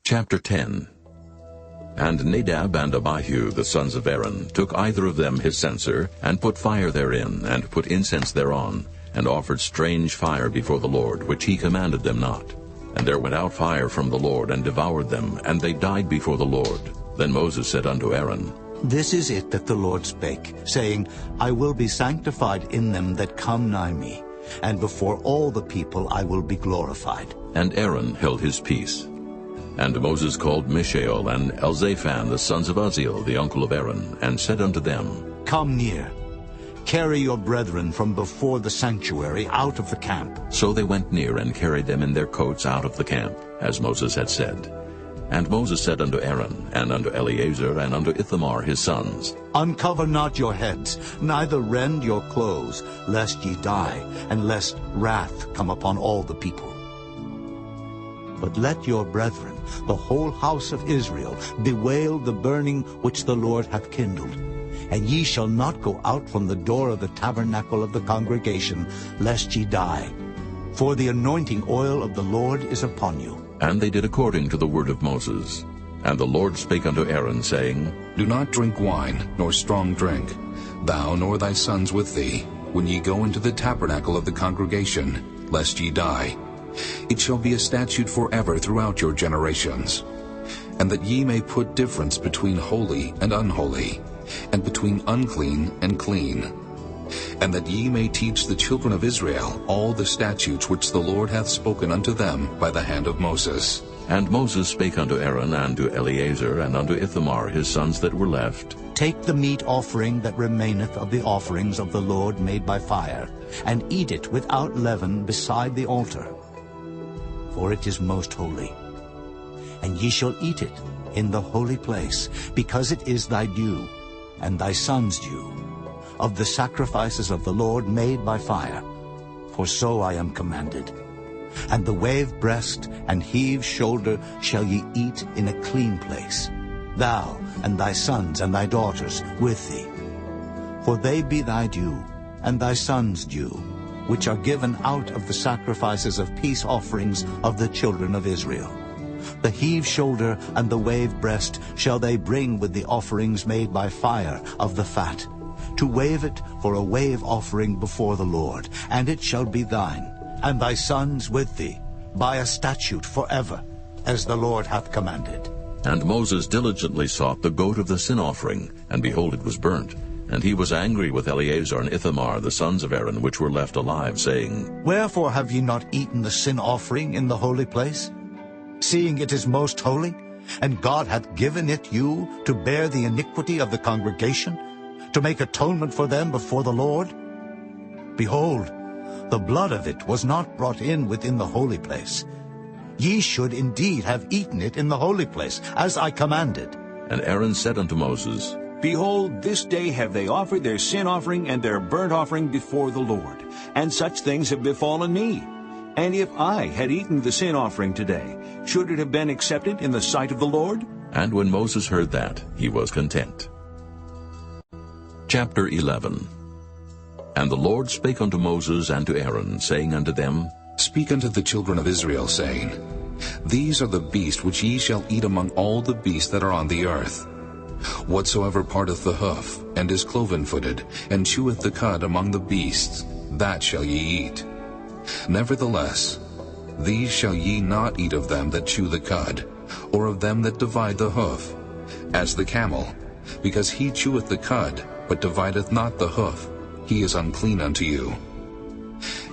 Chapter 10. And Nadab and Abihu, the sons of Aaron, took either of them his censer, and put fire therein, and put incense thereon, and offered strange fire before the Lord, which he commanded them not. And there went out fire from the Lord, and devoured them, and they died before the Lord. Then Moses said unto Aaron, This is it that the Lord spake, saying, I will be sanctified in them that come nigh me, and before all the people I will be glorified. And Aaron held his peace. And Moses called Mishael and Elzaphan, the sons of Uzziel, the uncle of Aaron, and said unto them, Come near, carry your brethren from before the sanctuary out of the camp. So they went near and carried them in their coats out of the camp, as Moses had said. And Moses said unto Aaron, and unto Eleazar, and unto Ithamar his sons, Uncover not your heads, neither rend your clothes, lest ye die, and lest wrath come upon all the people. But let your brethren, the whole house of Israel, bewail the burning which the Lord hath kindled. And ye shall not go out from the door of the tabernacle of the congregation, lest ye die. For the anointing oil of the Lord is upon you. And they did according to the word of Moses. And the Lord spake unto Aaron, saying, Do not drink wine, nor strong drink, thou nor thy sons with thee, when ye go into the tabernacle of the congregation, lest ye die. It shall be a statute forever throughout your generations. And that ye may put difference between holy and unholy, and between unclean and clean. And that ye may teach the children of Israel all the statutes which the Lord hath spoken unto them by the hand of Moses. And Moses spake unto Aaron, and to Eleazar, and unto Ithamar his sons that were left, Take the meat offering that remaineth of the offerings of the Lord made by fire, and eat it without leaven beside the altar. For it is most holy. And ye shall eat it in the holy place, because it is thy due, and thy son's due, of the sacrifices of the Lord made by fire. For so I am commanded. And the wave breast and heave shoulder shall ye eat in a clean place, thou and thy sons and thy daughters with thee. For they be thy due, and thy sons' due, which are given out of the sacrifices of peace offerings of the children of Israel. The heave shoulder and the wave breast shall they bring with the offerings made by fire of the fat, to wave it for a wave offering before the Lord. And it shall be thine, and thy sons with thee, by a statute forever, as the Lord hath commanded. And Moses diligently sought the goat of the sin offering, and behold, it was burnt. And he was angry with Eleazar and Ithamar, the sons of Aaron, which were left alive, saying, Wherefore have ye not eaten the sin offering in the holy place, seeing it is most holy, and God hath given it you to bear the iniquity of the congregation, to make atonement for them before the Lord? Behold, the blood of it was not brought in within the holy place. Ye should indeed have eaten it in the holy place, as I commanded. And Aaron said unto Moses, Behold, this day have they offered their sin offering and their burnt offering before the Lord, and such things have befallen me. And if I had eaten the sin offering today, should it have been accepted in the sight of the Lord? And when Moses heard that, he was content. Chapter 11. And the Lord spake unto Moses and to Aaron, saying unto them, Speak unto the children of Israel, saying, These are the beasts which ye shall eat among all the beasts that are on the earth. Whatsoever parteth the hoof, and is cloven-footed, and cheweth the cud among the beasts, that shall ye eat. Nevertheless, these shall ye not eat of them that chew the cud, or of them that divide the hoof, as the camel, because he cheweth the cud, but divideth not the hoof, he is unclean unto you.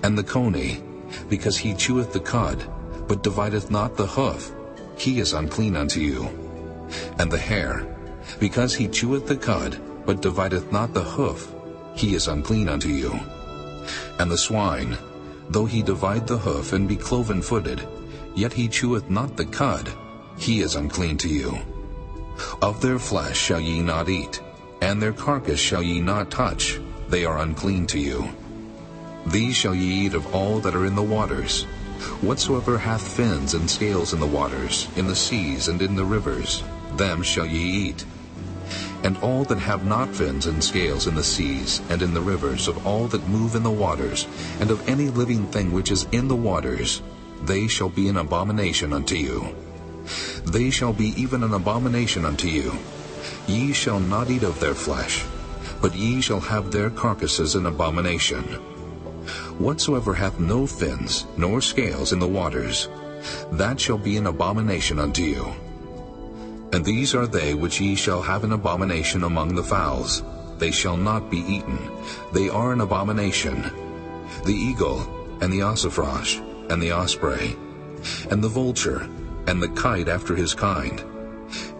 And the coney, because he cheweth the cud, but divideth not the hoof, he is unclean unto you. And the hare, because he cheweth the cud, but divideth not the hoof, he is unclean unto you. And the swine, though he divide the hoof and be cloven-footed, yet he cheweth not the cud, he is unclean to you. Of their flesh shall ye not eat, and their carcass shall ye not touch, they are unclean to you. These shall ye eat of all that are in the waters, whatsoever hath fins and scales in the waters, in the seas and in the rivers, them shall ye eat. And all that have not fins and scales in the seas and in the rivers, of all that move in the waters, and of any living thing which is in the waters, they shall be an abomination unto you. They shall be even an abomination unto you. Ye shall not eat of their flesh, but ye shall have their carcasses an abomination. Whatsoever hath no fins nor scales in the waters, that shall be an abomination unto you. And these are they which ye shall have an abomination among the fowls. They shall not be eaten. They are an abomination. The eagle, and the ossifrage, and the osprey, and the vulture, and the kite after his kind,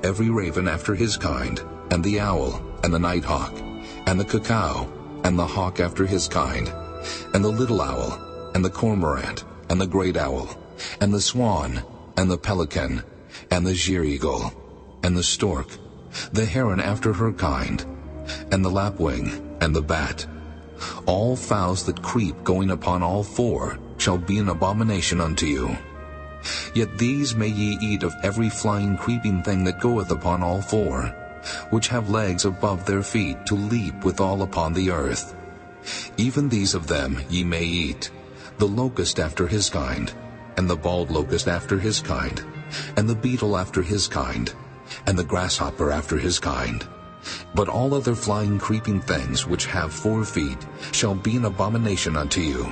every raven after his kind, and the owl, and the nighthawk, and the cuckoo, and the hawk after his kind, and the little owl, and the cormorant, and the great owl, and the swan, and the pelican, and the sheer-eagle, and the stork, the heron after her kind, and the lapwing, and the bat. All fowls that creep going upon all four shall be an abomination unto you. Yet these may ye eat of every flying creeping thing that goeth upon all four, which have legs above their feet to leap withal upon the earth. Even these of them ye may eat, the locust after his kind, and the bald locust after his kind, and the beetle after his kind, and the grasshopper after his kind. But all other flying creeping things which have 4 feet shall be an abomination unto you.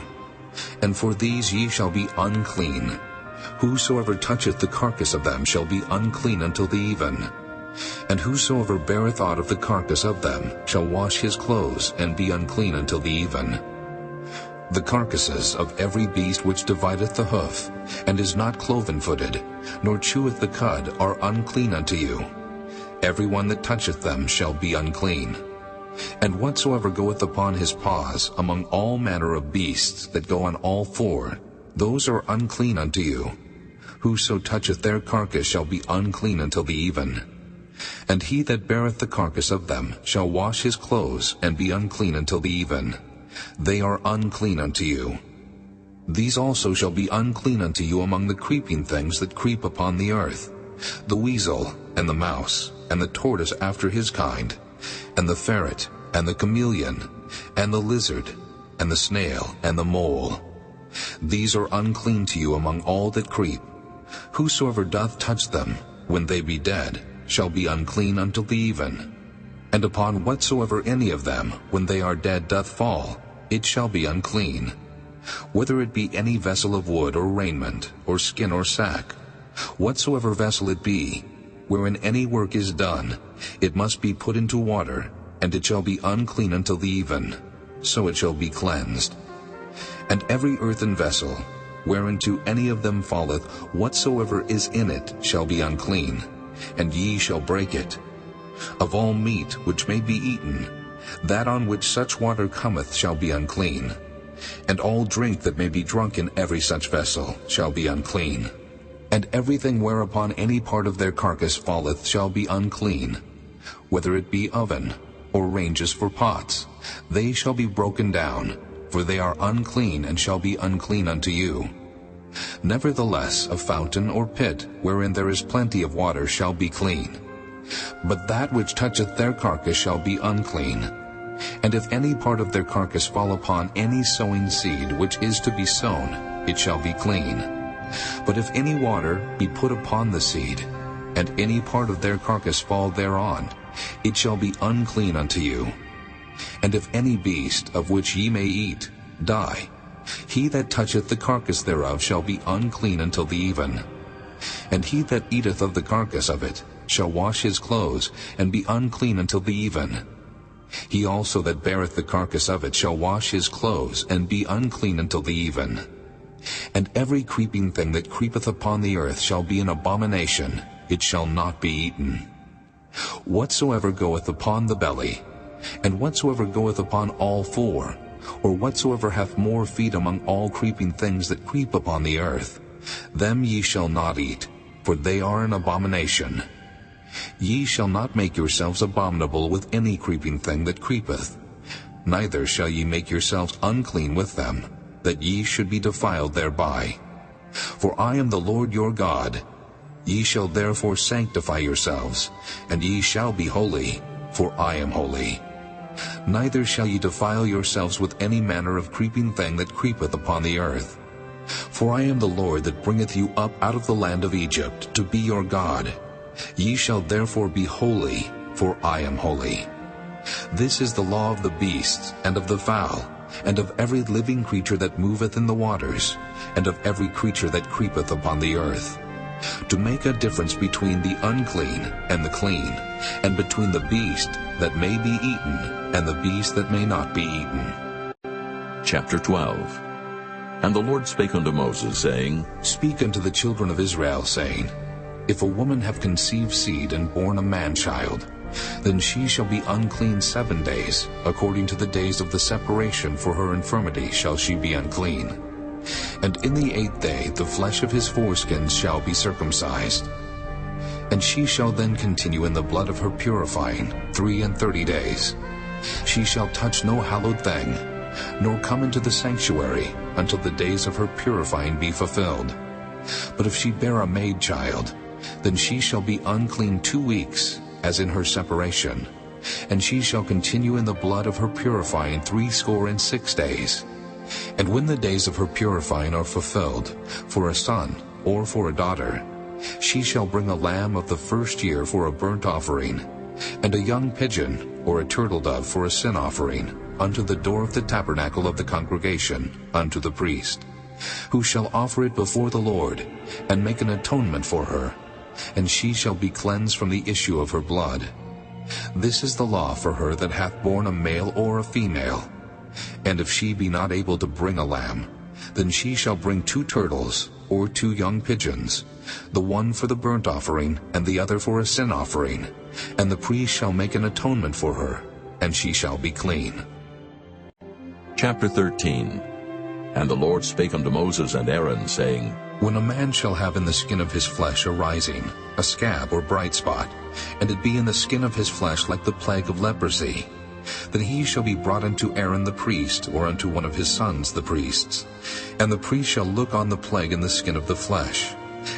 And for these ye shall be unclean. Whosoever toucheth the carcass of them shall be unclean until the even. And whosoever beareth aught of the carcass of them shall wash his clothes, and be unclean until the even. The carcasses of every beast which divideth the hoof, and is not cloven-footed, nor cheweth the cud, are unclean unto you. Every one that toucheth them shall be unclean. And whatsoever goeth upon his paws among all manner of beasts that go on all 4, those are unclean unto you. Whoso toucheth their carcass shall be unclean until the even. And he that beareth the carcass of them shall wash his clothes, and be unclean until the even. They are unclean unto you. These also shall be unclean unto you among the creeping things that creep upon the earth, the weasel, and the mouse, and the tortoise after his kind, and the ferret, and the chameleon, and the lizard, and the snail, and the mole. These are unclean to you among all that creep. Whosoever doth touch them, when they be dead, shall be unclean until the even. And upon whatsoever any of them, when they are dead, doth fall, it shall be unclean. Whether it be any vessel of wood, or raiment, or skin, or sack, whatsoever vessel it be, wherein any work is done, it must be put into water, and it shall be unclean until the even, so it shall be cleansed. And every earthen vessel, whereinto any of them falleth, whatsoever is in it shall be unclean, and ye shall break it. Of all meat which may be eaten, that on which such water cometh shall be unclean, and all drink that may be drunk in every such vessel shall be unclean. And everything whereupon any part of their carcass falleth shall be unclean, whether it be oven, or ranges for pots, they shall be broken down, for they are unclean, and shall be unclean unto you. Nevertheless a fountain or pit, wherein there is plenty of water, shall be clean. But that which toucheth their carcass shall be unclean. And if any part of their carcass fall upon any sowing seed which is to be sown, it shall be clean. But if any water be put upon the seed, and any part of their carcass fall thereon, it shall be unclean unto you. And if any beast, of which ye may eat, die, he that toucheth the carcass thereof shall be unclean until the even. And he that eateth of the carcass of it shall wash his clothes, and be unclean until the even. He also that beareth the carcass of it shall wash his clothes, and be unclean until the even. And every creeping thing that creepeth upon the earth shall be an abomination, it shall not be eaten. Whatsoever goeth upon the belly, and whatsoever goeth upon all 4, or whatsoever hath more feet among all creeping things that creep upon the earth, them ye shall not eat, for they are an abomination. Ye shall not make yourselves abominable with any creeping thing that creepeth, neither shall ye make yourselves unclean with them, that ye should be defiled thereby. For I am the Lord your God. Ye shall therefore sanctify yourselves, and ye shall be holy, for I am holy. Neither shall ye defile yourselves with any manner of creeping thing that creepeth upon the earth. For I am the Lord that bringeth you up out of the land of Egypt, to be your God. Ye shall therefore be holy, for I am holy. This is the law of the beasts, and of the fowl, and of every living creature that moveth in the waters, and of every creature that creepeth upon the earth, to make a difference between the unclean and the clean, and between the beast that may be eaten and the beast that may not be eaten. Chapter 12. And the Lord spake unto Moses, saying, Speak unto the children of Israel, saying, If a woman have conceived seed and born a man-child, then she shall be unclean 7 days, according to the days of the separation for her infirmity shall she be unclean. And in the 8th day the flesh of his foreskins shall be circumcised. And she shall then continue in the blood of her purifying 33 days. She shall touch no hallowed thing, nor come into the sanctuary, until the days of her purifying be fulfilled. But if she bear a maid child, then she shall be unclean 2 weeks, as in her separation, and she shall continue in the blood of her purifying 66 days. And when the days of her purifying are fulfilled, for a son or for a daughter, she shall bring a lamb of the first year for a burnt offering, and a young pigeon or a turtle-dove for a sin offering, unto the door of the tabernacle of the congregation, unto the priest, who shall offer it before the Lord, and make an atonement for her, and she shall be cleansed from the issue of her blood. This is the law for her that hath borne a male or a female. And if she be not able to bring a lamb, then she shall bring 2 turtles, or 2 young pigeons, the one for the burnt offering, and the other for a sin offering, and the priest shall make an atonement for her, and she shall be clean. Chapter 13. And the Lord spake unto Moses and Aaron, saying, When a man shall have in the skin of his flesh a rising, a scab or bright spot, and it be in the skin of his flesh like the plague of leprosy, then he shall be brought unto Aaron the priest, or unto one of his sons the priests. And the priest shall look on the plague in the skin of the flesh.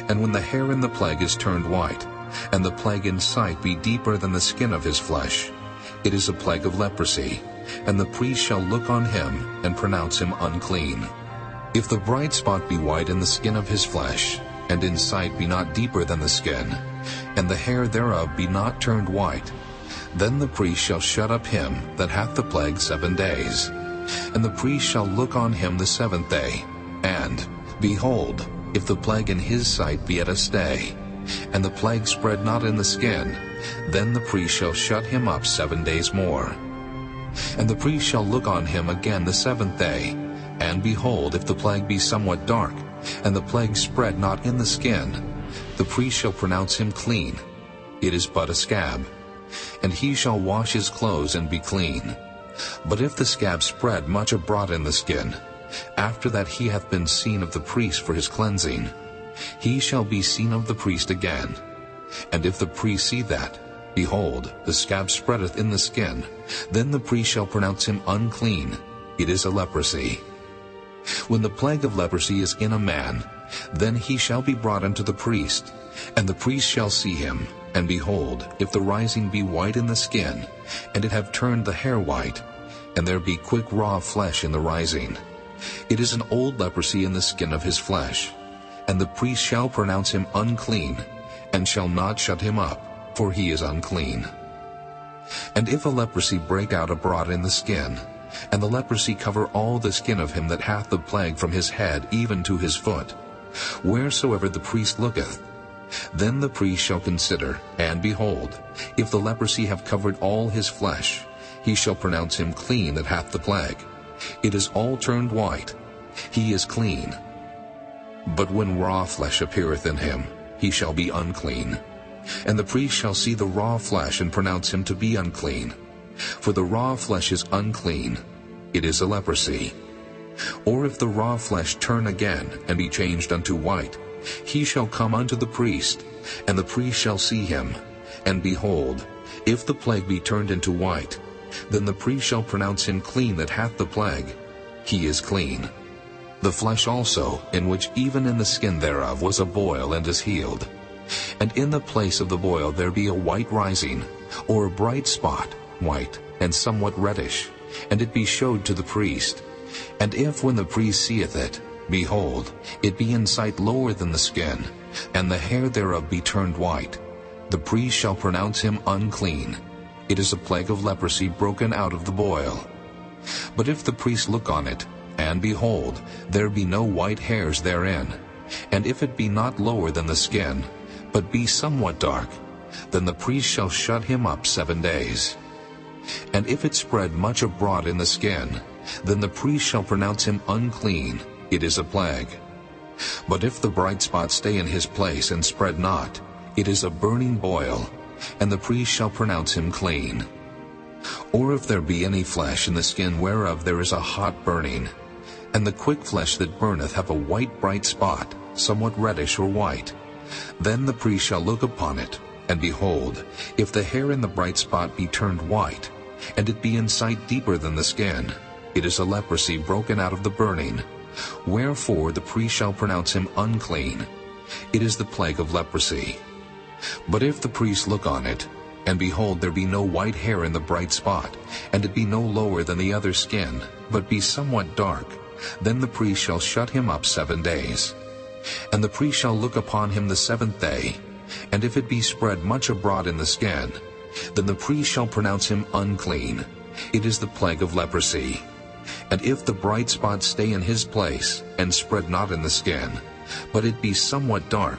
And when the hair in the plague is turned white, and the plague in sight be deeper than the skin of his flesh, it is a plague of leprosy, and the priest shall look on him, and pronounce him unclean. If the bright spot be white in the skin of his flesh, and in sight be not deeper than the skin, and the hair thereof be not turned white, then the priest shall shut up him that hath the plague 7 days. And the priest shall look on him the 7th day, and, behold, if the plague in his sight be at a stay, and the plague spread not in the skin, then the priest shall shut him up 7 days more. And the priest shall look on him again the 7th day, and behold, if the plague be somewhat dark, and the plague spread not in the skin, the priest shall pronounce him clean. It is but a scab. And he shall wash his clothes and be clean. But if the scab spread much abroad in the skin, after that he hath been seen of the priest for his cleansing, he shall be seen of the priest again. And if the priest see that, behold, the scab spreadeth in the skin, then the priest shall pronounce him unclean. It is a leprosy. When the plague of leprosy is in a man, then he shall be brought unto the priest, and the priest shall see him. And behold, if the rising be white in the skin, and it have turned the hair white, and there be quick raw flesh in the rising, it is an old leprosy in the skin of his flesh. And the priest shall pronounce him unclean, and shall not shut him up, for he is unclean. And if a leprosy break out abroad in the skin, and the leprosy cover all the skin of him that hath the plague from his head even to his foot, wheresoever the priest looketh, then the priest shall consider, and behold, if the leprosy have covered all his flesh, he shall pronounce him clean that hath the plague. It is all turned white. He is clean. But when raw flesh appeareth in him, he shall be unclean. And the priest shall see the raw flesh, and pronounce him to be unclean. For the raw flesh is unclean. It is a leprosy. Or if the raw flesh turn again, and be changed unto white, he shall come unto the priest, and the priest shall see him. And behold, if the plague be turned into white, then the priest shall pronounce him clean that hath the plague. He is clean. The flesh also, in which even in the skin thereof was a boil, and is healed. And in the place of the boil there be a white rising, or a bright spot, white, and somewhat reddish, and it be showed to the priest. And if when the priest seeth it, behold, it be in sight lower than the skin, and the hair thereof be turned white, the priest shall pronounce him unclean. It is a plague of leprosy broken out of the boil. But if the priest look on it, and behold, there be no white hairs therein, and if it be not lower than the skin, but be somewhat dark, then the priest shall shut him up 7 days. And if it spread much abroad in the skin, then the priest shall pronounce him unclean. It is a plague. But if the bright spot stay in his place and spread not, it is a burning boil, and the priest shall pronounce him clean. Or if there be any flesh in the skin whereof there is a hot burning, and the quick flesh that burneth have a white bright spot, somewhat reddish or white, then the priest shall look upon it, and behold, if the hair in the bright spot be turned white, and it be in sight deeper than the skin, it is a leprosy broken out of the burning. Wherefore the priest shall pronounce him unclean. It is the plague of leprosy. But if the priest look on it, and behold, there be no white hair in the bright spot, and it be no lower than the other skin, but be somewhat dark, then the priest shall shut him up 7 days. And the priest shall look upon him the 7th day, and if it be spread much abroad in the skin, then the priest shall pronounce him unclean. It is the plague of leprosy. And if the bright spot stay in his place, and spread not in the skin, but it be somewhat dark,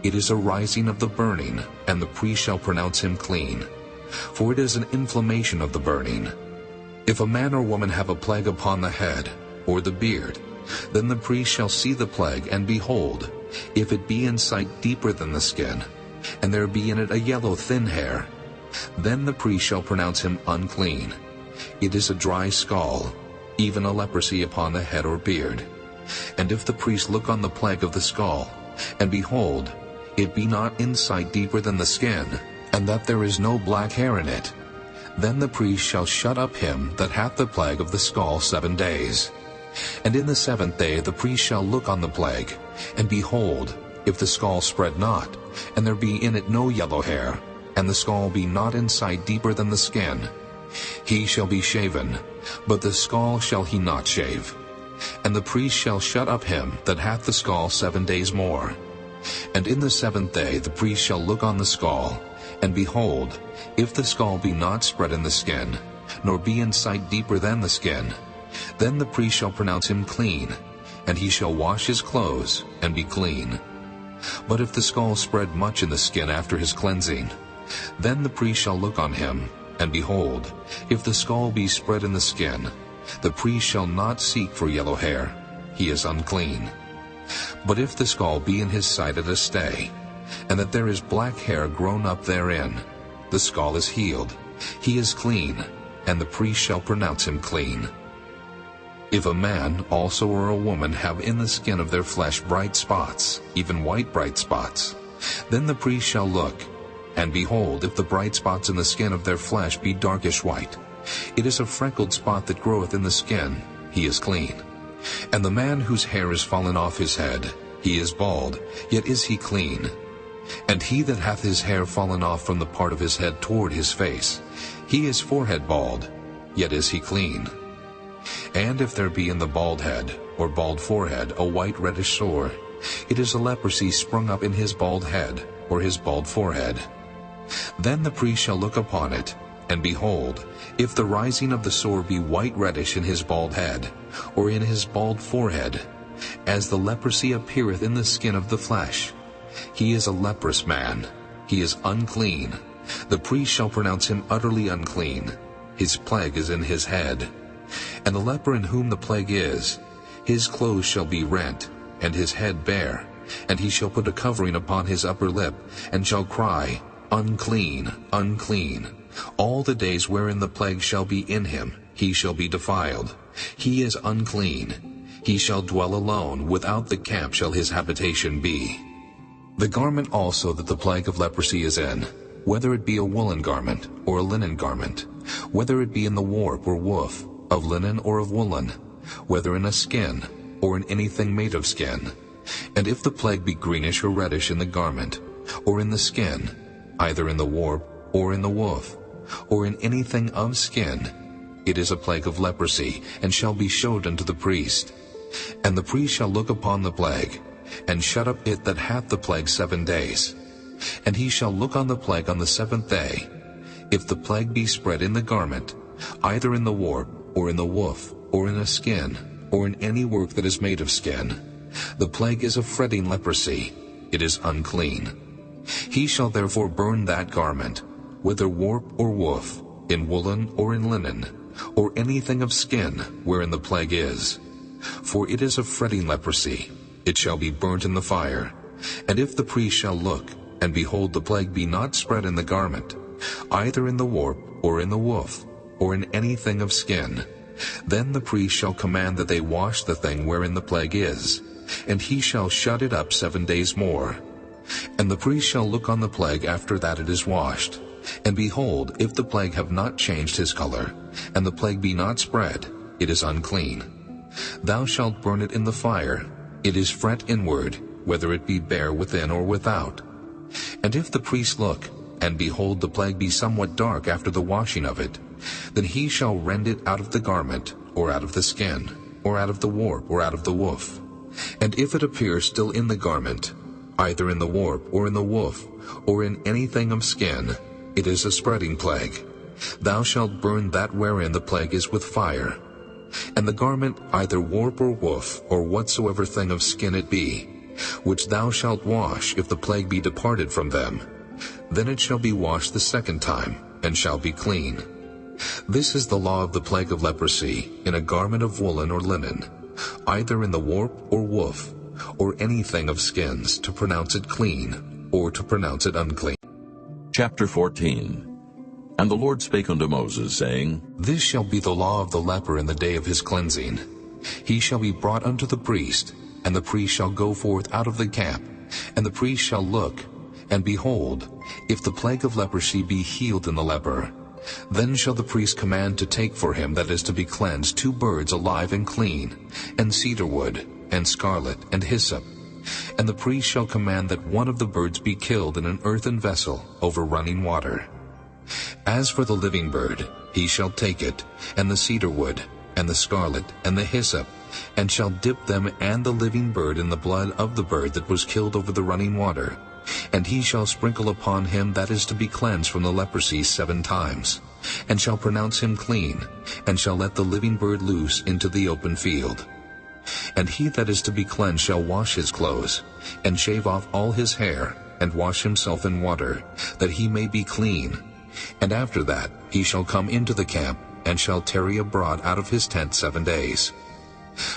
it is a rising of the burning, and the priest shall pronounce him clean. For it is an inflammation of the burning. If a man or woman have a plague upon the head, or the beard, then the priest shall see the plague, and behold, if it be in sight deeper than the skin, and there be in it a yellow thin hair, then the priest shall pronounce him unclean. It is a dry scall, even a leprosy upon the head or beard. And if the priest look on the plague of the scall, and behold, it be not in sight deeper than the skin, and that there is no black hair in it, then the priest shall shut up him that hath the plague of the scall 7 days. And in the 7th day the priest shall look on the plague, and behold, if the scall spread not, and there be in it no yellow hair, and the scall be not in sight deeper than the skin, he shall be shaven, but the scall shall he not shave. And the priest shall shut up him that hath the scall 7 days more. And in the 7th day the priest shall look on the scall, and behold, if the scall be not spread in the skin, nor be in sight deeper than the skin, then the priest shall pronounce him clean, and he shall wash his clothes, and be clean. But if the scall spread much in the skin after his cleansing, then the priest shall look on him, and behold, if the scall be spread in the skin, the priest shall not seek for yellow hair, he is unclean. But if the scall be in his sight at a stay, and that there is black hair grown up therein, the scall is healed, he is clean, and the priest shall pronounce him clean. If a man also or a woman have in the skin of their flesh bright spots, even white bright spots, then the priest shall look, and behold, if the bright spots in the skin of their flesh be darkish white, it is a freckled spot that groweth in the skin, he is clean. And the man whose hair is fallen off his head, he is bald, yet is he clean. And he that hath his hair fallen off from the part of his head toward his face, he is forehead bald, yet is he clean. And if there be in the bald head, or bald forehead, a white reddish sore, it is a leprosy sprung up in his bald head, or his bald forehead. Then the priest shall look upon it, and behold, if the rising of the sore be white reddish in his bald head, or in his bald forehead, as the leprosy appeareth in the skin of the flesh, he is a leprous man, he is unclean. The priest shall pronounce him utterly unclean. His plague is in his head. And the leper in whom the plague is, his clothes shall be rent, and his head bare, and he shall put a covering upon his upper lip, and shall cry, Unclean, unclean. All the days wherein the plague shall be in him, he shall be defiled. He is unclean. He shall dwell alone, without the camp shall his habitation be. The garment also that the plague of leprosy is in, whether it be a woolen garment, or a linen garment, whether it be in the warp or woof, of linen or of woolen, whether in a skin, or in anything made of skin. And if the plague be greenish or reddish in the garment, or in the skin, either in the warp, or in the woof, or in anything of skin, it is a plague of leprosy, and shall be showed unto the priest. And the priest shall look upon the plague, and shut up it that hath the plague 7 days. And he shall look on the plague on the 7th day. If the plague be spread in the garment, either in the warp, or in the woof, or in a skin, or in any work that is made of skin, the plague is a fretting leprosy. It is unclean. He shall therefore burn that garment, whether warp or woof, in woolen or in linen, or anything of skin wherein the plague is. For it is a fretting leprosy. It shall be burnt in the fire. And if the priest shall look, and behold the plague be not spread in the garment, either in the warp, or in the woof, or in anything of skin, then the priest shall command that they wash the thing wherein the plague is, and he shall shut it up 7 days more. And the priest shall look on the plague after that it is washed. And behold, if the plague have not changed his color, and the plague be not spread, it is unclean. Thou shalt burn it in the fire. It is fret inward, whether it be bare within or without. And if the priest look, and behold the plague be somewhat dark after the washing of it, then he shall rend it out of the garment, or out of the skin, or out of the warp, or out of the woof. And if it appear still in the garment, either in the warp, or in the woof, or in anything of skin, it is a spreading plague. Thou shalt burn that wherein the plague is with fire. And the garment, either warp or woof, or whatsoever thing of skin it be, which thou shalt wash if the plague be departed from them, then it shall be washed the 2nd time, and shall be clean. This is the law of the plague of leprosy, in a garment of woolen or linen, either in the warp or woof, or anything of skins, to pronounce it clean, or to pronounce it unclean. Chapter 14. And the Lord spake unto Moses, saying, This shall be the law of the leper in the day of his cleansing. He shall be brought unto the priest, and the priest shall go forth out of the camp, and the priest shall look, and behold, if the plague of leprosy be healed in the leper, then shall the priest command to take for him that is to be cleansed 2 birds alive and clean, and cedar wood, and scarlet, and hyssop. And the priest shall command that one of the birds be killed in an earthen vessel over running water. As for the living bird, he shall take it, and the cedar wood, and the scarlet, and the hyssop, and shall dip them and the living bird in the blood of the bird that was killed over the running water. And he shall sprinkle upon him that is to be cleansed from the leprosy 7 times, and shall pronounce him clean, and shall let the living bird loose into the open field. And he that is to be cleansed shall wash his clothes, and shave off all his hair, and wash himself in water, that he may be clean. And after that he shall come into the camp, and shall tarry abroad out of his tent 7 days.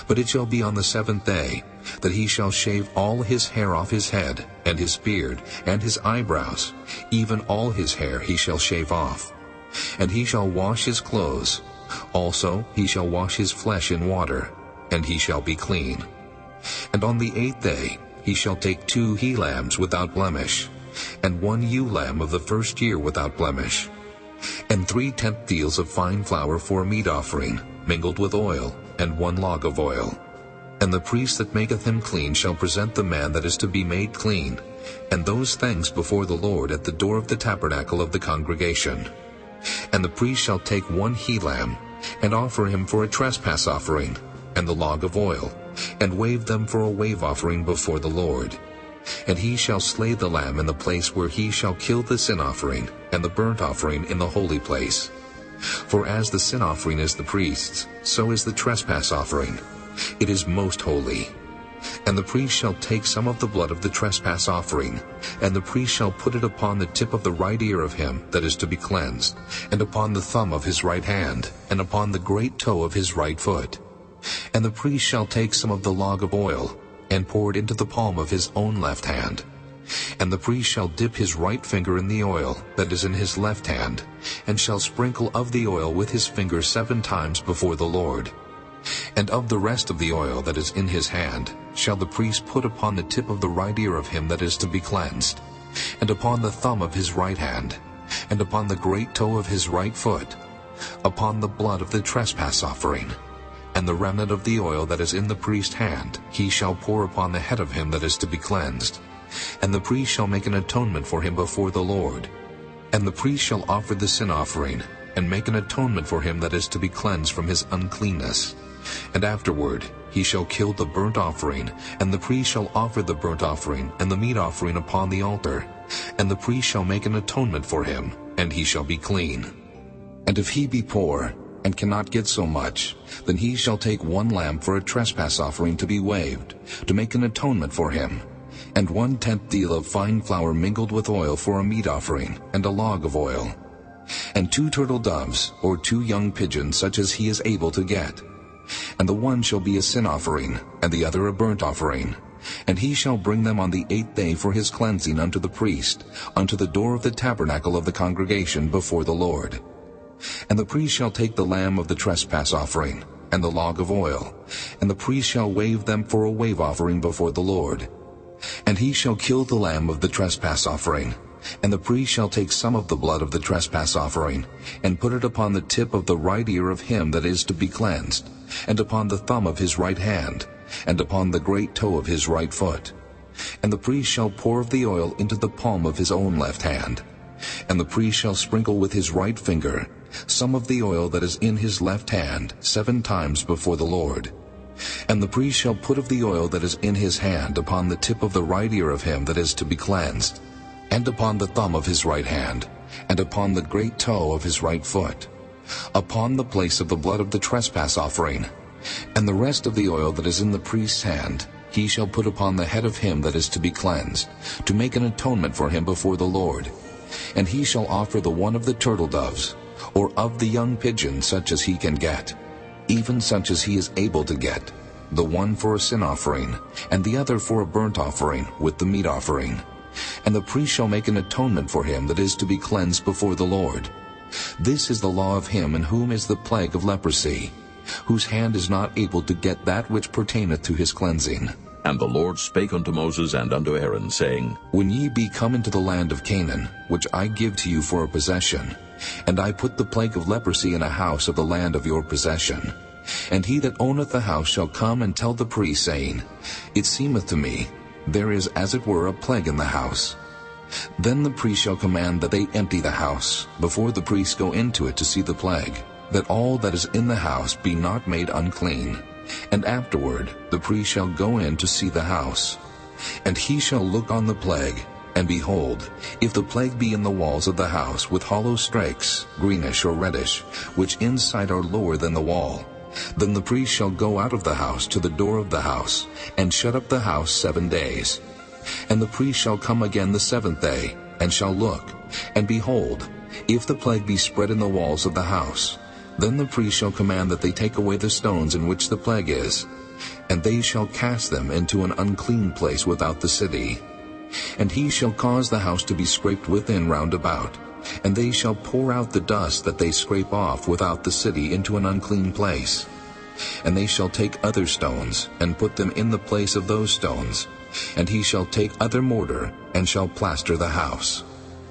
But it shall be on the 7th day, that he shall shave all his hair off his head, and his beard, and his eyebrows, even all his hair he shall shave off. And he shall wash his clothes. Also he shall wash his flesh in water, and he shall be clean. And on the 8th day he shall take 2 he-lambs without blemish, and 1 ewe-lamb of the 1st year without blemish, and 3 tenth deals of fine flour for a meat offering, mingled with oil, and 1 log of oil. And the priest that maketh him clean shall present the man that is to be made clean, and those things before the Lord at the door of the tabernacle of the congregation. And the priest shall take 1 he-lamb, and offer him for a trespass offering, and the log of oil, and wave them for a wave offering before the Lord. And he shall slay the lamb in the place where he shall kill the sin offering, and the burnt offering in the holy place. For as the sin offering is the priest's, so is the trespass offering. It is most holy. And the priest shall take some of the blood of the trespass offering, and the priest shall put it upon the tip of the right ear of him that is to be cleansed, and upon the thumb of his right hand, and upon the great toe of his right foot. And the priest shall take some of the log of oil, and pour it into the palm of his own left hand. And the priest shall dip his right finger in the oil that is in his left hand, and shall sprinkle of the oil with his finger 7 times before the Lord. And of the rest of the oil that is in his hand shall the priest put upon the tip of the right ear of him that is to be cleansed, and upon the thumb of his right hand, and upon the great toe of his right foot, upon the blood of the trespass offering. And the remnant of the oil that is in the priest's hand he shall pour upon the head of him that is to be cleansed. And the priest shall make an atonement for him before the Lord. And the priest shall offer the sin offering, and make an atonement for him that is to be cleansed from his uncleanness. And afterward he shall kill the burnt offering, and the priest shall offer the burnt offering and the meat offering upon the altar. And the priest shall make an atonement for him, and he shall be clean. And if he be poor, and cannot get so much, then he shall take 1 lamb for a trespass offering to be waved, to make an atonement for him, and 1/10 deal of fine flour mingled with oil for a meat offering, and a log of oil, and 2 turtle doves, or 2 young pigeons, such as he is able to get. And the one shall be a sin offering, and the other a burnt offering. And he shall bring them on the 8th day for his cleansing unto the priest, unto the door of the tabernacle of the congregation before the Lord. And the priest shall take the lamb of the trespass offering, and the log of oil, and the priest shall wave them for a wave offering before the Lord. And he shall kill the lamb of the trespass offering, and the priest shall take some of the blood of the trespass offering, and put it upon the tip of the right ear of him that is to be cleansed, and upon the thumb of his right hand, and upon the great toe of his right foot. And the priest shall pour of the oil into the palm of his own left hand. And the priest shall sprinkle with his right finger some of the oil that is in his left hand 7 times before the Lord. And the priest shall put of the oil that is in his hand upon the tip of the right ear of him that is to be cleansed, and upon the thumb of his right hand, and upon the great toe of his right foot, upon the place of the blood of the trespass offering. And the rest of the oil that is in the priest's hand he shall put upon the head of him that is to be cleansed, to make an atonement for him before the Lord. And he shall offer the one of the turtle doves, or of the young pigeon, such as he can get, even such as he is able to get, the one for a sin offering, and the other for a burnt offering with the meat offering. And the priest shall make an atonement for him that is to be cleansed before the Lord. This is the law of him in whom is the plague of leprosy, whose hand is not able to get that which pertaineth to his cleansing. And the Lord spake unto Moses and unto Aaron, saying, When ye be come into the land of Canaan, which I give to you for a possession, and I put the plague of leprosy in a house of the land of your possession, and he that owneth the house shall come and tell the priest, saying, It seemeth to me, there is as it were a plague in the house. Then the priest shall command that they empty the house, before the priests go into it to see the plague, that all that is in the house be not made unclean. And afterward the priest shall go in to see the house. And he shall look on the plague, and behold, if the plague be in the walls of the house with hollow strakes, greenish or reddish, which inside are lower than the wall, then the priest shall go out of the house to the door of the house, and shut up the house 7 days. And the priest shall come again the 7th day, and shall look, and behold, if the plague be spread in the walls of the house, then the priest shall command that they take away the stones in which the plague is, and they shall cast them into an unclean place without the city. And he shall cause the house to be scraped within round about, and they shall pour out the dust that they scrape off without the city into an unclean place. And they shall take other stones, and put them in the place of those stones, and he shall take other mortar, and shall plaster the house.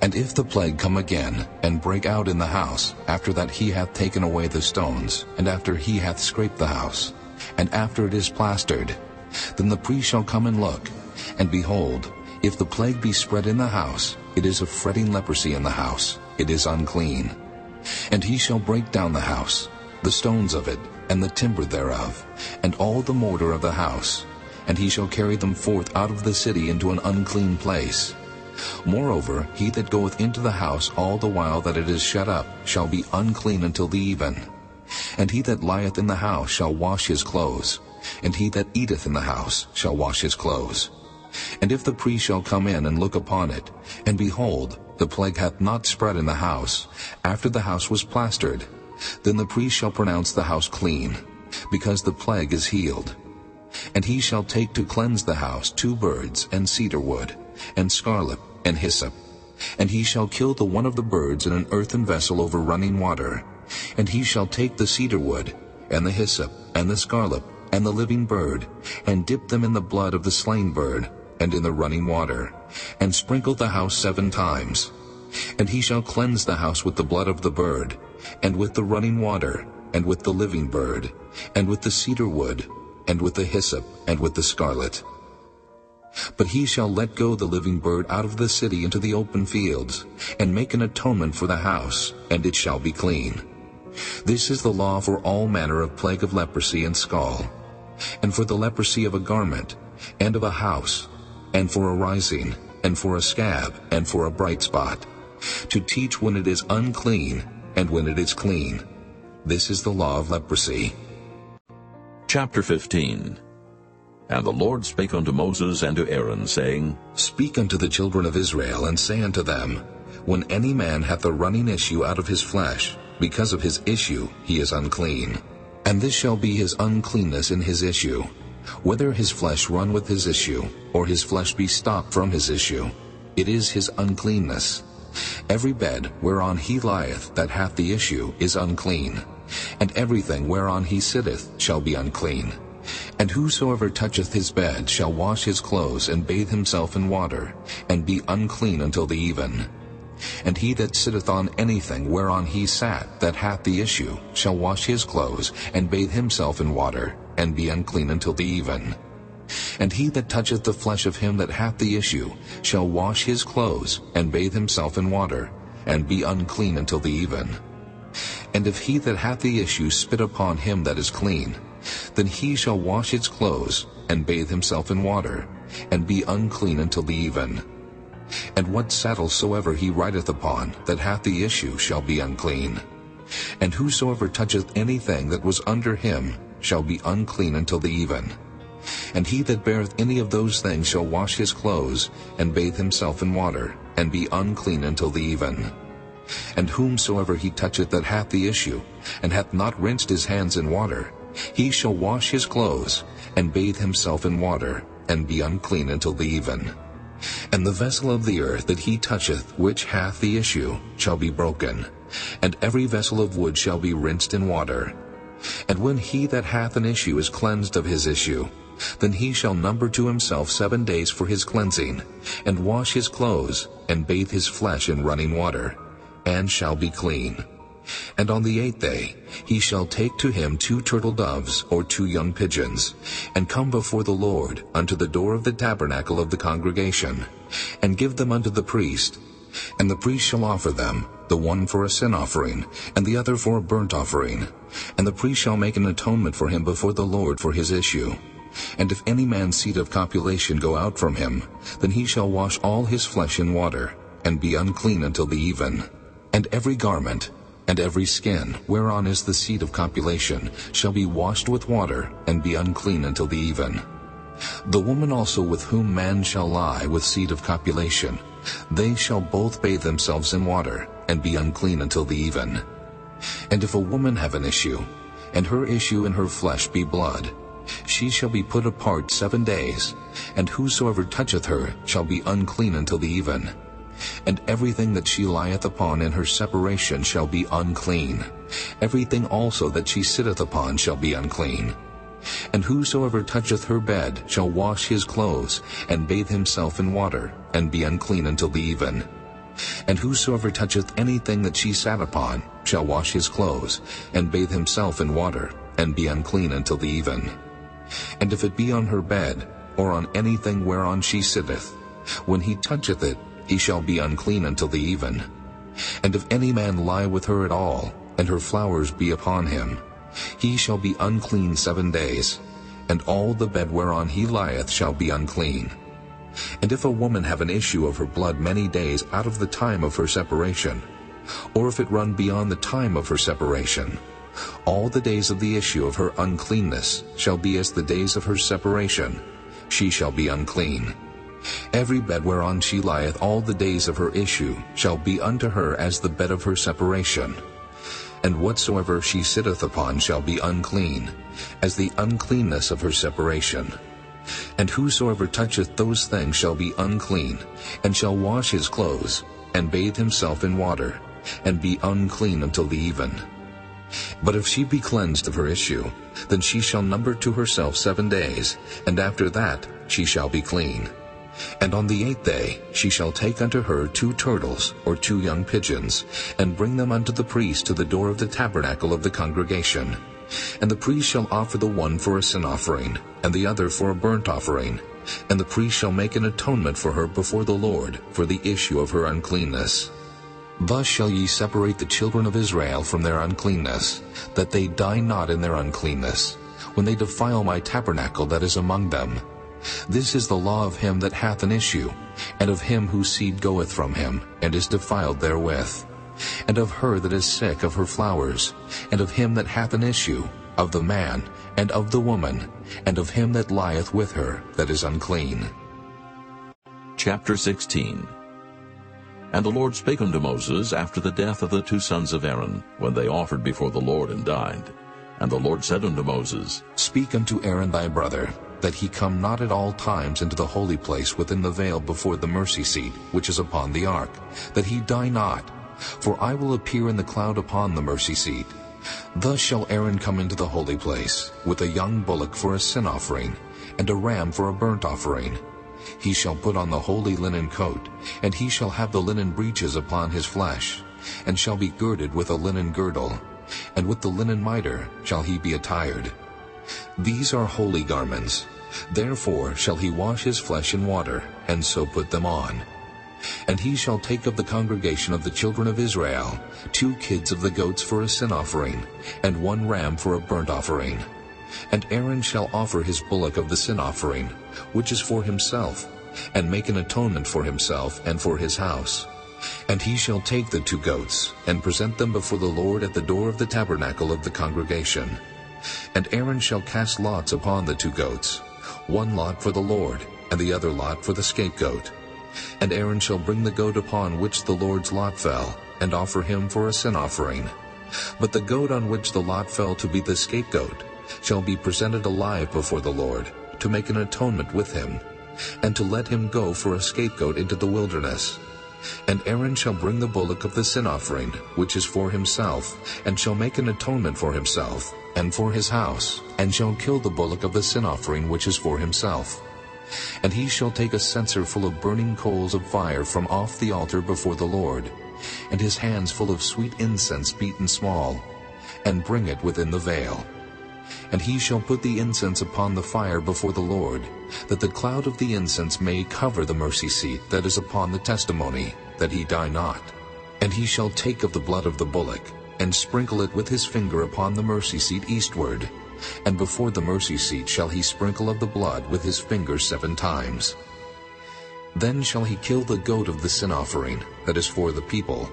And if the plague come again, and break out in the house, after that he hath taken away the stones, and after he hath scraped the house, and after it is plastered, then the priest shall come and look, and behold, if the plague be spread in the house, it is a fretting leprosy in the house, it is unclean. And he shall break down the house, the stones of it, and the timber thereof, and all the mortar of the house, and he shall carry them forth out of the city into an unclean place. Moreover, he that goeth into the house all the while that it is shut up shall be unclean until the even. And he that lieth in the house shall wash his clothes, and he that eateth in the house shall wash his clothes. And if the priest shall come in and look upon it, and behold, the plague hath not spread in the house, after the house was plastered, then the priest shall pronounce the house clean, because the plague is healed. And he shall take to cleanse the house 2 birds, and cedar wood, and scarlet, and hyssop. And he shall kill the one of the birds in an earthen vessel over running water. And he shall take the cedar wood, and the hyssop, and the scarlet, and the living bird, and dip them in the blood of the slain bird, and in the running water, and sprinkle the house 7 times. And he shall cleanse the house with the blood of the bird, and with the running water, and with the living bird, and with the cedar wood, and with the hyssop, and with the scarlet. But he shall let go the living bird out of the city into the open fields, and make an atonement for the house, and it shall be clean. This is the law for all manner of plague of leprosy and scall, and for the leprosy of a garment, and of a house, and for a rising, and for a scab, and for a bright spot, to teach when it is unclean, and when it is clean. This is the law of leprosy. Chapter 15. And the Lord spake unto Moses and to Aaron, saying, Speak unto the children of Israel, and say unto them, When any man hath a running issue out of his flesh, because of his issue he is unclean. And this shall be his uncleanness in his issue, whether his flesh run with his issue, or his flesh be stopped from his issue. It is his uncleanness. Every bed whereon he lieth that hath the issue is unclean, and everything whereon he sitteth shall be unclean. And whosoever toucheth his bed shall wash his clothes, and bathe himself in water, and be unclean until the even. And he that sitteth on anything whereon he sat that hath the issue shall wash his clothes, and bathe himself in water, and be unclean until the even. And he that toucheth the flesh of him that hath the issue shall wash his clothes, and bathe himself in water, and be unclean until the even. And if he that hath the issue spit upon him that is clean, then he shall wash his clothes, and bathe himself in water, and be unclean until the even. And what saddle soever he rideth upon that hath the issue shall be unclean. And whosoever toucheth anything that was under him shall be unclean until the even. And he that beareth any of those things shall wash his clothes, and bathe himself in water, and be unclean until the even. And whomsoever he toucheth that hath the issue, and hath not rinsed his hands in water, he shall wash his clothes, and bathe himself in water, and be unclean until the even. And the vessel of the earth that he toucheth which hath the issue shall be broken, and every vessel of wood shall be rinsed in water. And when he that hath an issue is cleansed of his issue, then he shall number to himself 7 days for his cleansing, and wash his clothes, and bathe his flesh in running water, and shall be clean. And on the 8th day he shall take to him 2 turtle doves or 2 young pigeons, and come before the Lord unto the door of the tabernacle of the congregation, and give them unto the priest. And the priest shall offer them, the one for a sin offering, and the other for a burnt offering. And the priest shall make an atonement for him before the Lord for his issue. And if any man's seed of copulation go out from him, then he shall wash all his flesh in water, and be unclean until the even. And every garment, and every skin, whereon is the seed of copulation, shall be washed with water, and be unclean until the even. The woman also with whom man shall lie with seed of copulation, they shall both bathe themselves in water, and be unclean until the even. And if a woman have an issue, and her issue in her flesh be blood, she shall be put apart 7 days, and whosoever toucheth her shall be unclean until the even. And everything that she lieth upon in her separation shall be unclean. Everything also that she sitteth upon shall be unclean. And whosoever toucheth her bed shall wash his clothes, and bathe himself in water, and be unclean until the even. And whosoever toucheth anything that she sat upon shall wash his clothes, and bathe himself in water, and be unclean until the even. And if it be on her bed, or on anything whereon she sitteth, when he toucheth it, he shall be unclean until the even. And if any man lie with her at all, and her flowers be upon him, he shall be unclean 7 days, and all the bed whereon he lieth shall be unclean. And if a woman have an issue of her blood many days out of the time of her separation, or if it run beyond the time of her separation, all the days of the issue of her uncleanness shall be as the days of her separation. She shall be unclean. Every bed whereon she lieth all the days of her issue shall be unto her as the bed of her separation. And whatsoever she sitteth upon shall be unclean, as the uncleanness of her separation. And whosoever toucheth those things shall be unclean, and shall wash his clothes, and bathe himself in water, and be unclean until the even. But if she be cleansed of her issue, then she shall number to herself 7 days, and after that she shall be clean. And on the 8th day she shall take unto her 2 turtles or 2 young pigeons, and bring them unto the priest to the door of the tabernacle of the congregation. And the priest shall offer the one for a sin offering, and the other for a burnt offering. And the priest shall make an atonement for her before the Lord for the issue of her uncleanness. Thus shall ye separate the children of Israel from their uncleanness, that they die not in their uncleanness, when they defile my tabernacle that is among them. This is the law of him that hath an issue, and of him whose seed goeth from him, and is defiled therewith, and of her that is sick of her flowers, and of him that hath an issue, of the man, and of the woman, and of him that lieth with her, that is unclean. Chapter 16. And the Lord spake unto Moses after the death of the two sons of Aaron, when they offered before the Lord and died. And the Lord said unto Moses, Speak unto Aaron thy brother, that he come not at all times into the holy place within the veil before the mercy seat, which is upon the ark, that he die not. For I will appear in the cloud upon the mercy seat. Thus shall Aaron come into the holy place, with a young bullock for a sin offering, and a ram for a burnt offering. He shall put on the holy linen coat, and he shall have the linen breeches upon his flesh, and shall be girded with a linen girdle, and with the linen mitre shall he be attired. These are holy garments. Therefore shall he wash his flesh in water, and so put them on. And he shall take of the congregation of the children of Israel 2 kids of the goats for a sin offering, and 1 ram for a burnt offering. And Aaron shall offer his bullock of the sin offering, which is for himself, and make an atonement for himself and for his house. And he shall take the 2 goats, and present them before the Lord at the door of the tabernacle of the congregation. And Aaron shall cast lots upon the 2 goats, 1 lot for the Lord, and the other lot for the scapegoat. And Aaron shall bring the goat upon which the Lord's lot fell, and offer him for a sin offering. But the goat on which the lot fell to be the scapegoat shall be presented alive before the Lord, to make an atonement with him, and to let him go for a scapegoat into the wilderness. And Aaron shall bring the bullock of the sin offering, which is for himself, and shall make an atonement for himself, and for his house, and shall kill the bullock of the sin offering which is for himself. And he shall take a censer full of burning coals of fire from off the altar before the Lord, and his hands full of sweet incense beaten small, and bring it within the veil. And he shall put the incense upon the fire before the Lord, that the cloud of the incense may cover the mercy seat that is upon the testimony, that he die not. And he shall take of the blood of the bullock, and sprinkle it with his finger upon the mercy seat eastward, and before the mercy seat shall he sprinkle of the blood with his finger 7 times. Then shall he kill the goat of the sin offering, that is for the people,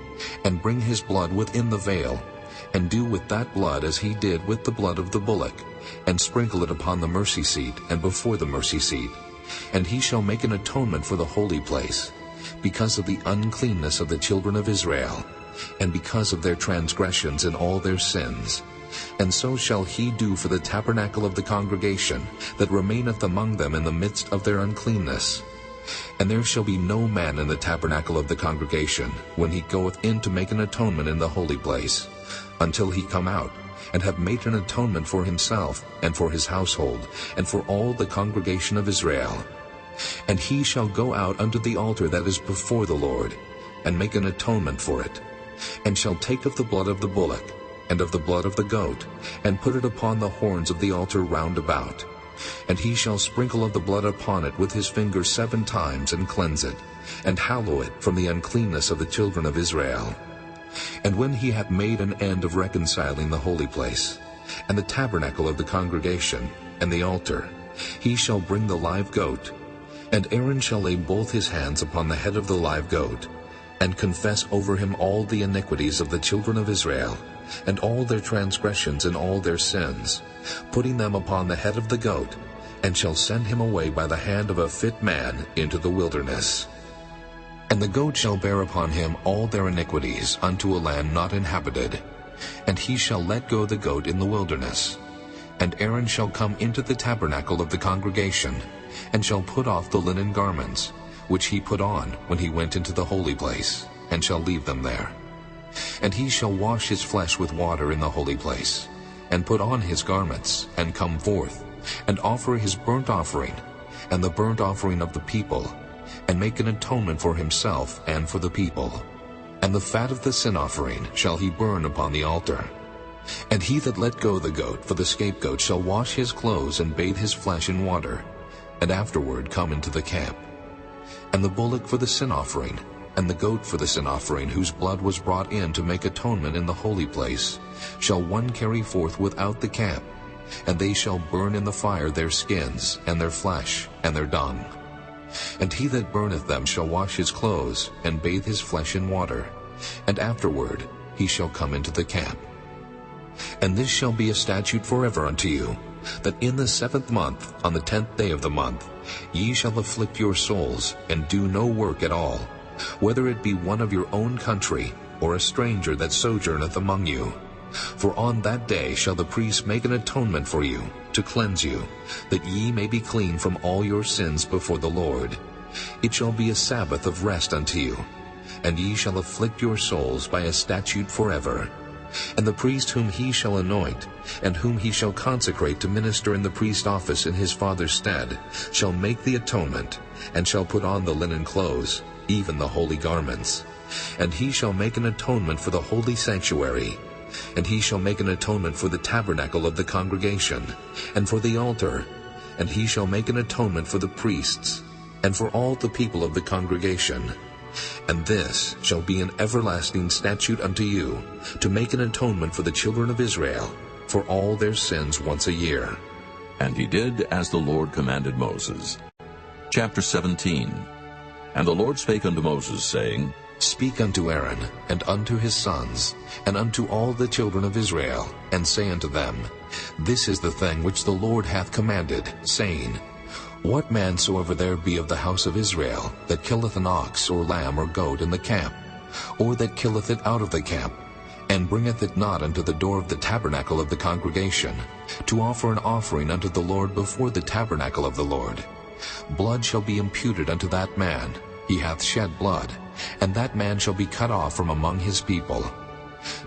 and bring his blood within the veil, and do with that blood as he did with the blood of the bullock, and sprinkle it upon the mercy seat and before the mercy seat. And he shall make an atonement for the holy place, because of the uncleanness of the children of Israel, and because of their transgressions and all their sins. And so shall he do for the tabernacle of the congregation, that remaineth among them in the midst of their uncleanness. And there shall be no man in the tabernacle of the congregation, when he goeth in to make an atonement in the holy place, until he come out, and have made an atonement for himself, and for his household, and for all the congregation of Israel. And he shall go out unto the altar that is before the Lord, and make an atonement for it, and shall take of the blood of the bullock, and of the blood of the goat, and put it upon the horns of the altar round about. And he shall sprinkle of the blood upon it with his finger 7 times, and cleanse it, and hallow it from the uncleanness of the children of Israel. And when he hath made an end of reconciling the holy place, and the tabernacle of the congregation, and the altar, he shall bring the live goat. And Aaron shall lay both his hands upon the head of the live goat, and confess over him all the iniquities of the children of Israel, and all their transgressions and all their sins, putting them upon the head of the goat, and shall send him away by the hand of a fit man into the wilderness. And the goat shall bear upon him all their iniquities unto a land not inhabited, and he shall let go the goat in the wilderness. And Aaron shall come into the tabernacle of the congregation, and shall put off the linen garments, which he put on when he went into the holy place, and shall leave them there. And he shall wash his flesh with water in the holy place, and put on his garments, and come forth, and offer his burnt offering, and the burnt offering of the people, and make an atonement for himself and for the people. And the fat of the sin offering shall he burn upon the altar. And he that let go the goat for the scapegoat shall wash his clothes and bathe his flesh in water, and afterward come into the camp. And the bullock for the sin offering and the goat for the sin offering, whose blood was brought in to make atonement in the holy place, shall one carry forth without the camp, and they shall burn in the fire their skins, and their flesh, and their dung. And he that burneth them shall wash his clothes, and bathe his flesh in water, and afterward he shall come into the camp. And this shall be a statute forever unto you, that in the 7th month, on the 10th day of the month, ye shall afflict your souls, and do no work at all, whether it be one of your own country, or a stranger that sojourneth among you. For on that day shall the priest make an atonement for you, to cleanse you, that ye may be clean from all your sins before the Lord. It shall be a Sabbath of rest unto you, and ye shall afflict your souls by a statute forever. And the priest whom he shall anoint, and whom he shall consecrate to minister in the priest office in his father's stead, shall make the atonement, and shall put on the linen clothes, even the holy garments. And he shall make an atonement for the holy sanctuary, and he shall make an atonement for the tabernacle of the congregation, and for the altar, and he shall make an atonement for the priests, and for all the people of the congregation. And this shall be an everlasting statute unto you, to make an atonement for the children of Israel, for all their sins once a year. And he did as the Lord commanded Moses. Chapter 17. And the Lord spake unto Moses, saying, Speak unto Aaron, and unto his sons, and unto all the children of Israel, and say unto them, This is the thing which the Lord hath commanded, saying, What man soever there be of the house of Israel, that killeth an ox, or lamb, or goat in the camp, or that killeth it out of the camp, and bringeth it not unto the door of the tabernacle of the congregation, to offer an offering unto the Lord before the tabernacle of the Lord, blood shall be imputed unto that man. He hath shed blood, and that man shall be cut off from among his people,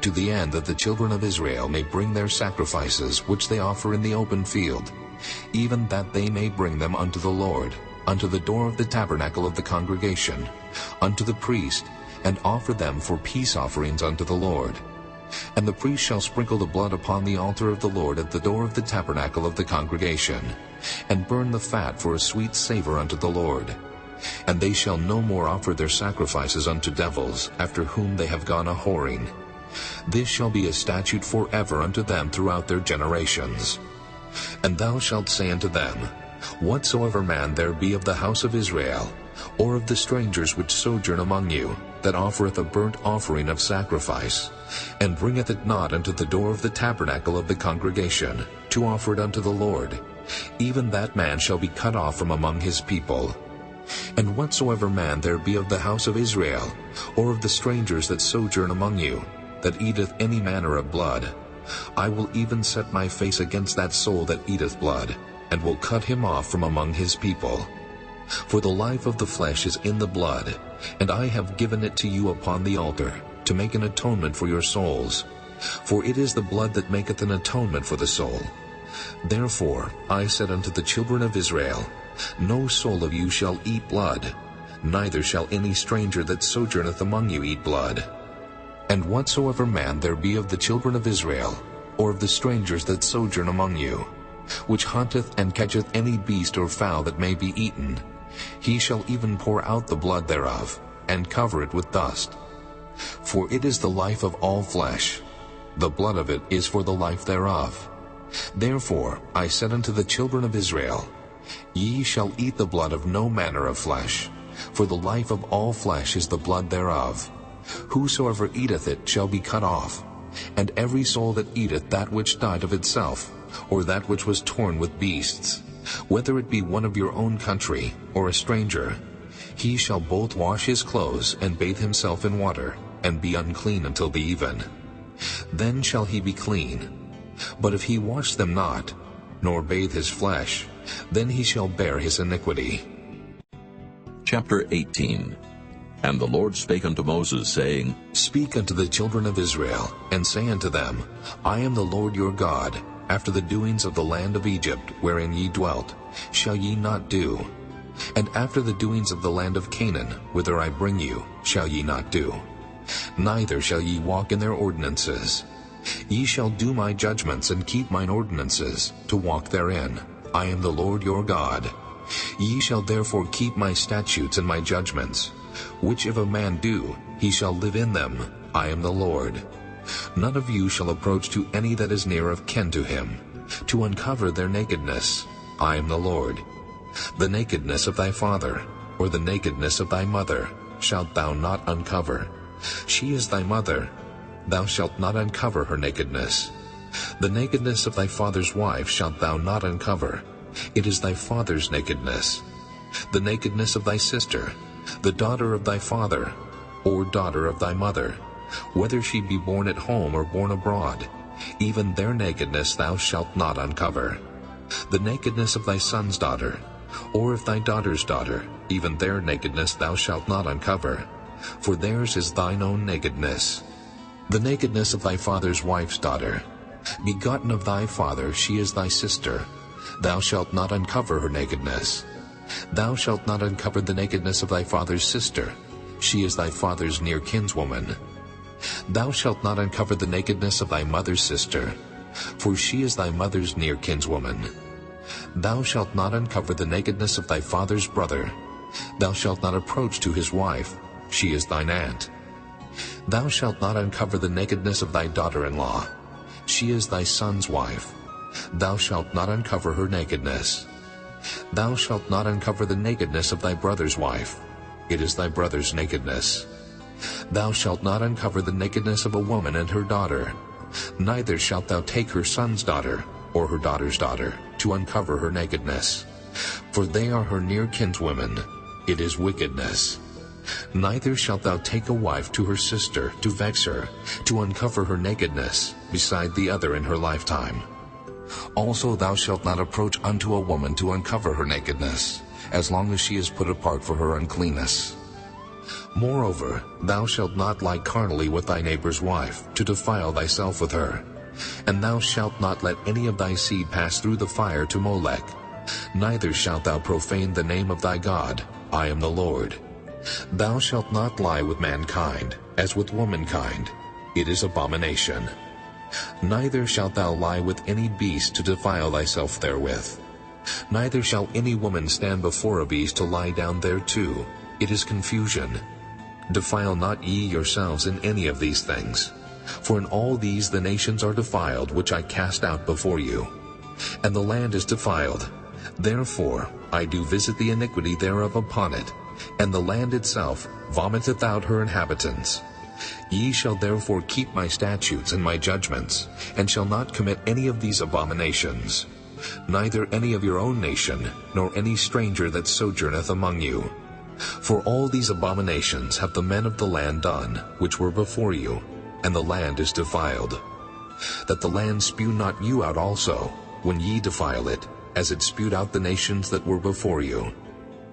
to the end that the children of Israel may bring their sacrifices which they offer in the open field, even that they may bring them unto the Lord, unto the door of the tabernacle of the congregation, unto the priest, and offer them for peace offerings unto the Lord. And the priest shall sprinkle the blood upon the altar of the Lord at the door of the tabernacle of the congregation, and burn the fat for a sweet savor unto the Lord. And they shall no more offer their sacrifices unto devils, after whom they have gone a-whoring. This shall be a statute forever unto them throughout their generations. And thou shalt say unto them, Whatsoever man there be of the house of Israel, or of the strangers which sojourn among you, that offereth a burnt offering of sacrifice, and bringeth it not unto the door of the tabernacle of the congregation, to offer it unto the Lord, even that man shall be cut off from among his people. And whatsoever man there be of the house of Israel, or of the strangers that sojourn among you, that eateth any manner of blood, I will even set my face against that soul that eateth blood, and will cut him off from among his people. For the life of the flesh is in the blood, and I have given it to you upon the altar, to make an atonement for your souls. For it is the blood that maketh an atonement for the soul. Therefore I said unto the children of Israel, No soul of you shall eat blood, neither shall any stranger that sojourneth among you eat blood. And whatsoever man there be of the children of Israel, or of the strangers that sojourn among you, which hunteth and catcheth any beast or fowl that may be eaten, he shall even pour out the blood thereof, and cover it with dust. For it is the life of all flesh. The blood of it is for the life thereof. Therefore I said unto the children of Israel, Ye shall eat the blood of no manner of flesh, for the life of all flesh is the blood thereof. Whosoever eateth it shall be cut off, and every soul that eateth that which died of itself, or that which was torn with beasts, whether it be one of your own country, or a stranger, he shall both wash his clothes, and bathe himself in water, and be unclean until the even. Then shall he be clean. But if he wash them not, nor bathe his flesh, then he shall bear his iniquity. Chapter 18. And the Lord spake unto Moses, saying, Speak unto the children of Israel, and say unto them, I am the Lord your God. After the doings of the land of Egypt, wherein ye dwelt, shall ye not do. And after the doings of the land of Canaan, whither I bring you, shall ye not do. Neither shall ye walk in their ordinances. Ye shall do my judgments, and keep mine ordinances, to walk therein. I am the Lord your God. Ye shall therefore keep my statutes and my judgments, which if a man do, he shall live in them. I am the Lord. None of you shall approach to any that is near of kin to him, to uncover their nakedness. I am the Lord. The nakedness of thy father, or the nakedness of thy mother, shalt thou not uncover. She is thy mother. Thou shalt not uncover her nakedness. The nakedness of thy father's wife shalt thou not uncover. It is thy father's nakedness. The nakedness of thy sister, the daughter of thy father, or daughter of thy mother, whether she be born at home or born abroad, even their nakedness thou shalt not uncover. The nakedness of thy son's daughter, or of thy daughter's daughter, even their nakedness thou shalt not uncover, for theirs is thine own nakedness. The nakedness of thy father's wife's daughter, begotten of thy father, she is thy sister. Thou shalt not uncover her nakedness. Thou shalt not uncover the nakedness of thy father's sister. She is thy father's near kinswoman. Thou shalt not uncover the nakedness of thy mother's sister, for she is thy mother's near kinswoman. Thou shalt not uncover the nakedness of thy father's brother. Thou shalt not approach to his wife. She is thine aunt. Thou shalt not uncover the nakedness of thy daughter-in-law. She is thy son's wife. Thou shalt not uncover her nakedness. Thou shalt not uncover the nakedness of thy brother's wife. It is thy brother's nakedness. Thou shalt not uncover the nakedness of a woman and her daughter. Neither shalt thou take her son's daughter, or her daughter's daughter, to uncover her nakedness. For they are her near kinswomen. It is wickedness. Neither shalt thou take a wife to her sister, to vex her, to uncover her nakedness, beside the other in her lifetime. Also thou shalt not approach unto a woman to uncover her nakedness, as long as she is put apart for her uncleanness. Moreover, thou shalt not lie carnally with thy neighbor's wife, to defile thyself with her. And thou shalt not let any of thy seed pass through the fire to Molech. Neither shalt thou profane the name of thy God. I am the Lord. Thou shalt not lie with mankind, as with womankind. It is abomination. Neither shalt thou lie with any beast to defile thyself therewith. Neither shall any woman stand before a beast to lie down thereto. It is confusion. Defile not ye yourselves in any of these things. For in all these the nations are defiled, which I cast out before you. And the land is defiled. Therefore I do visit the iniquity thereof upon it, and the land itself vomiteth out her inhabitants. Ye shall therefore keep my statutes and my judgments, and shall not commit any of these abominations, neither any of your own nation, nor any stranger that sojourneth among you. For all these abominations have the men of the land done, which were before you, and the land is defiled. That the land spew not you out also, when ye defile it, as it spewed out the nations that were before you.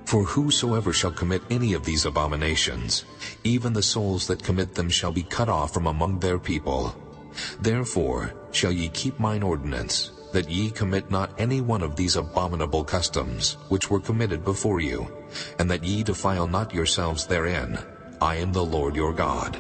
For whosoever shall commit any of these abominations, even the souls that commit them shall be cut off from among their people. Therefore shall ye keep mine ordinance, that ye commit not any one of these abominable customs, which were committed before you, and that ye defile not yourselves therein. I am the Lord your God.